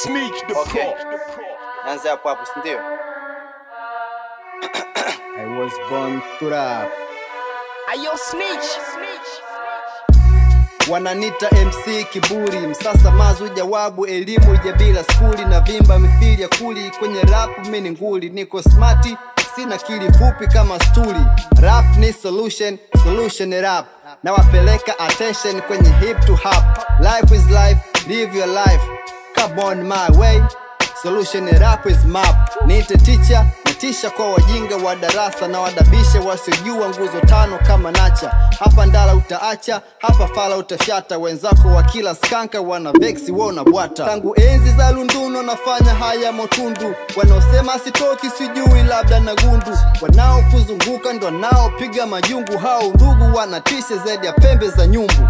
Sneak the Okay. Pro. Anza hapo hapo, si ndio? I was born to rap. Ayo snitch. Wananita MC kiburi, msasa mazu jawabu, elimu ija bila skuli, na vimba mithili ya kuli, kwenye rap mimi ni nguli, niko smarti, sina kili fupi kama stuli. Rap ni solution, solution ni rap, na wapeleka attention kwenye hip to hop. Life is life, live your life, come on my way. Solution ni rap is map, niite teacher, natisha kwa wajinga wa darasa, na wadabisha wasiojua nguzo tano kama nacha. Hapa ndala utaacha, hapa fala utafyata, wenzako wa kila skanka wana vexi wona bwata. Tangu enzi za Lunduno nafanya haya motundu, wanaosema sitoki sijui labda na gundu, wanao kuzunguka ndo nao piga majungu, hao ndugu wanatisha zaidi ya pembe za nyumbu.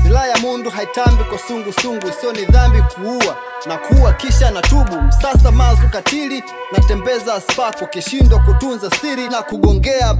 Sila ya mundu haitambi kwa sungu sungu, sio ni dhambi kuua na kuwa kisha na tubu. Msasa mazu katili, natembeza aspaku, kishindwa kutunza siri na kugongea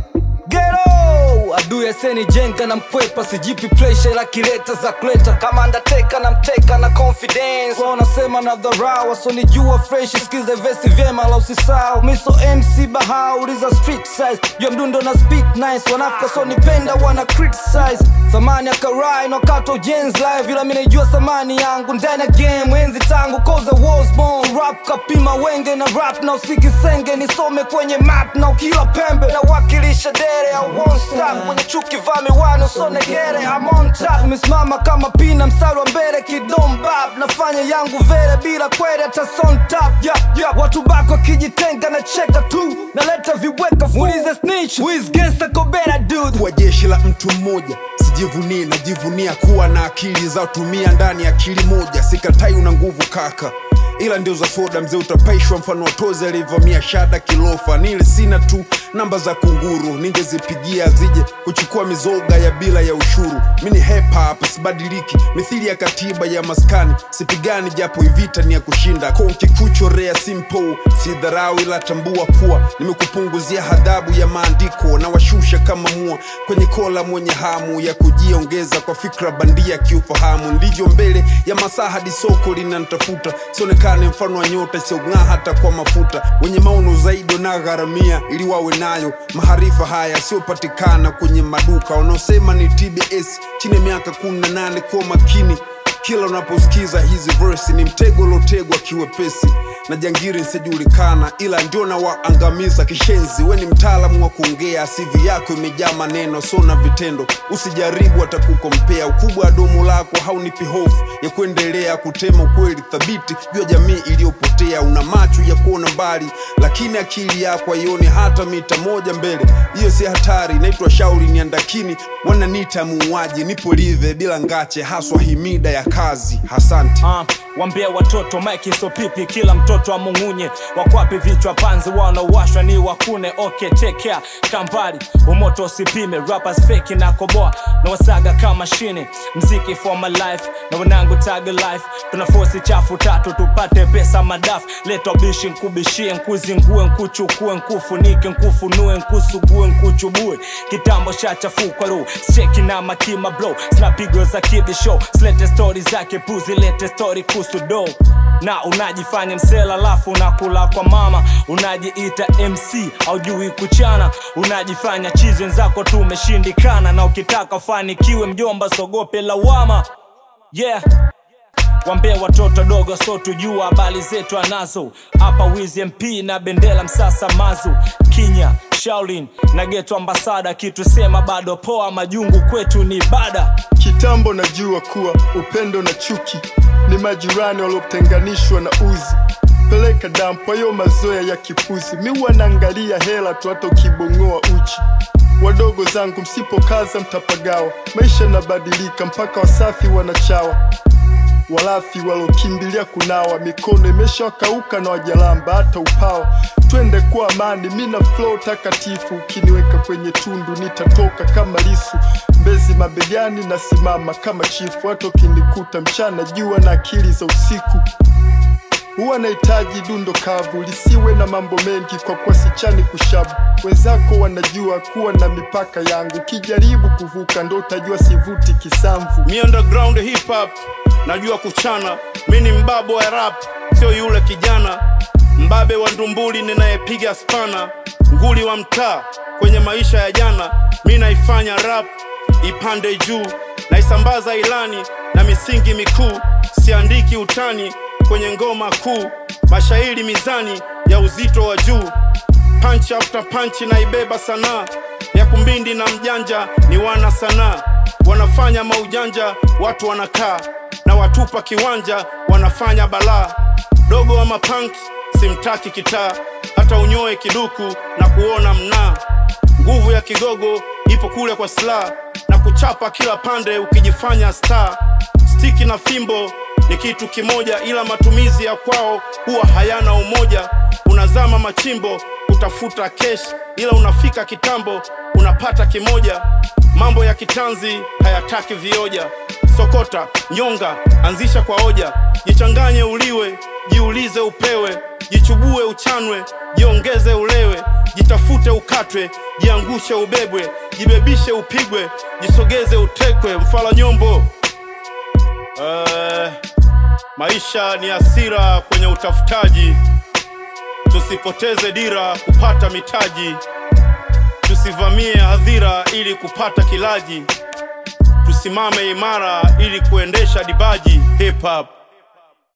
Ghetto! Adui aseni jenga na mkwepa, sijipi pressure ila kileta za kuleta. Kama Undertaker na mteka na confidence, wao nasema na dharau, wasonijua fresh, skiza vesi vyema la usisao. Miso MC bahau, uliza street size, yo mdundo na speak nice, wanafika so nipenda wana criticize. Thamani ya karai no kato jens live, ila mina ijua thamani yangu ndani ya game, enzi tangu cause I was born. Rap kapima wenge na rap na usiki senge, nisome kwenye map na ukila pembe, na wakilisha dere I won't stop, kwenye chuki vami wano so negere I'm on top, misimama kama pina mstari wa mbele kidombab, nafanya yangu vere bila kwere hata son top. Watu bako kijitenga na cheka tu, naleta viweka fu, mulize snitch, wiz gangsta kobera dude. Kwa jeshi la mtu mmoja, sijivuni najivunia kuwa na akili za utumia ndani ya akili moja. Sikatai una nguvu kaka, ila ndio za soda mzee utapaishwa, mfano toze alivamia shada kilofa. Nili sina tu namba za kunguru, ningezipigia zije kuchukua mizoga ya bila ya ushuru. Mini hip hop sibadiliki, mithili ya katiba ya maskani, sipigani japo ivita ni ya kushinda. Konki kuchorea simple, si dharau ila tambua kuwa nimekupunguzia hadhabu ya maandiko, na washusha kama mua kwenye kola mwenye hamu ya kujiongeza kwa fikra bandia kiufahamu. Ndivyo mbele ya masaa hadi soko linanitafuta, sionekane mfano wa nyota isiong'aa hata kwa mafuta. Wenye maono zaidi na gharamia ili wawe nayo maharifa haya siopatikana kwenye maduka. Wanaosema ni TBS chini ya miaka 18, kwa makini kila unaposikiza hizi verse, ni mtego lotegwa kiwepesi na jangiri nsijulikana, ila ndio na waangamiza kishenzi. We ni mtaalamu wa kuongea, CV yako imejaa maneno so na vitendo, usijaribu atakukompea. Ukubwa wa domo lako haunipi hofu ya kuendelea kutema ukweli thabiti juu ya jamii iliyopotea. Una macho ya kuona mbali, lakini akili yako haioni hata mita moja mbele. Hiyo si hatari, naitwa shauri ni andakini, wananiita muuaji, nipo live bila ngache, haswa himida ya kazi. Asante. Wambia watoto Mike so pipi, kila mtoto amungunye, wakwapi vichwa panzi wanawashwa ni wakune. Okay, take care, kambari, umoto usipime, rappers fake na koboa, na wasaga kama mashine, mziki for my life, na wanangu tag life, tuna force chafu tatu tupate pesa madafu. Leto bishi nkubishie, nkuzingue, nkuchukue, nkufunike, nkufunue, nkusugue, nkuchubue, kitambo shachafukwa ru, cheki na makima blow, snapigo za kibisho, slete story zake puzi, lete story kusudo. Na unajifanya msela lafu unakula kwa mama, unajiita MC haujui kuchana, unajifanya chizi wenzako tumeshindikana, na ukitaka fanikiwe mjomba sogope lawama. Wambea watoto dogo so tujua habari zetu anazo. Hapa Wiz MP na bendela msasa mazu, Kinya, Shaolin na Geto ambasada, kitu sema bado poa, majungu kwetu ni bada. Kitambo najua kuwa upendo na chuki ni majirani waliotenganishwa na uzi. Peleka dampo yo mazoea ya kipuzi, miwa naangalia hela tu hata ukibongoa uchi. Wadogo zangu msipokaza mtapagawa, maisha nabadilika mpaka wasafi wanachawa. Walafi walokimbilia kunawa, mikono imeshawakauka na wajalamba hata upawa. Twende kwa amani, mina flow takatifu, ukiniweka kwenye tundu nitatoka kama lisu. Mbezi mabegani nasimama kama chifu, hata ukinikuta mchana jua na akili za usiku. Huwa nahitaji dundo kavu, lisiwe na mambo mengi kwa kuwa sichani kushabu. Wenzako wanajua kuwa na mipaka yangu, kijaribu kuvuka ndo utajua sivuti kisamvu. Me underground hip hop, najua kuchana. Mini mbabe wa rap, sio yule kijana mbabe wa ndumbuli ninayepiga spana. Nguli wa mtaa kwenye maisha ya jana, mimi naifanya rap ipande juu, naisambaza ilani na misingi mikuu. Siandiki utani kwenye ngoma kuu, mashairi mizani ya uzito wa juu. Punch after punch naibeba sanaa ya kumbindi na mjanja ni wana sanaa. Wanafanya maujanja, watu wanakaa na watupa kiwanja, wanafanya balaa. Dogo wa mapanki simtaki kitaa, hata unyoe kiduku na kuona mnaa. Nguvu ya kigogo ipo kule kwa silaha, na kuchapa kila pande ukijifanya star. Stiki na fimbo ni kitu kimoja, ila matumizi ya kwao huwa hayana umoja. Unazama machimbo kutafuta cash, ila unafika kitambo unapata kimoja. Mambo ya kitanzi hayataki vioja. Sokota, nyonga, anzisha kwa hoja. Jichanganye uliwe, jiulize upewe. Jichubue uchanwe, jiongeze ulewe. Jitafute ukatwe, jiangushe ubebwe. Jibebishe upigwe, jisogeze utekwe. Mfala nyombo. Maisha ni hasira kwenye utafutaji. Tusipoteze dira kupata mitaji. Tusivamie hadhira ili kupata kilaji. Tusimame imara ili kuendesha dibaji. Hip hop.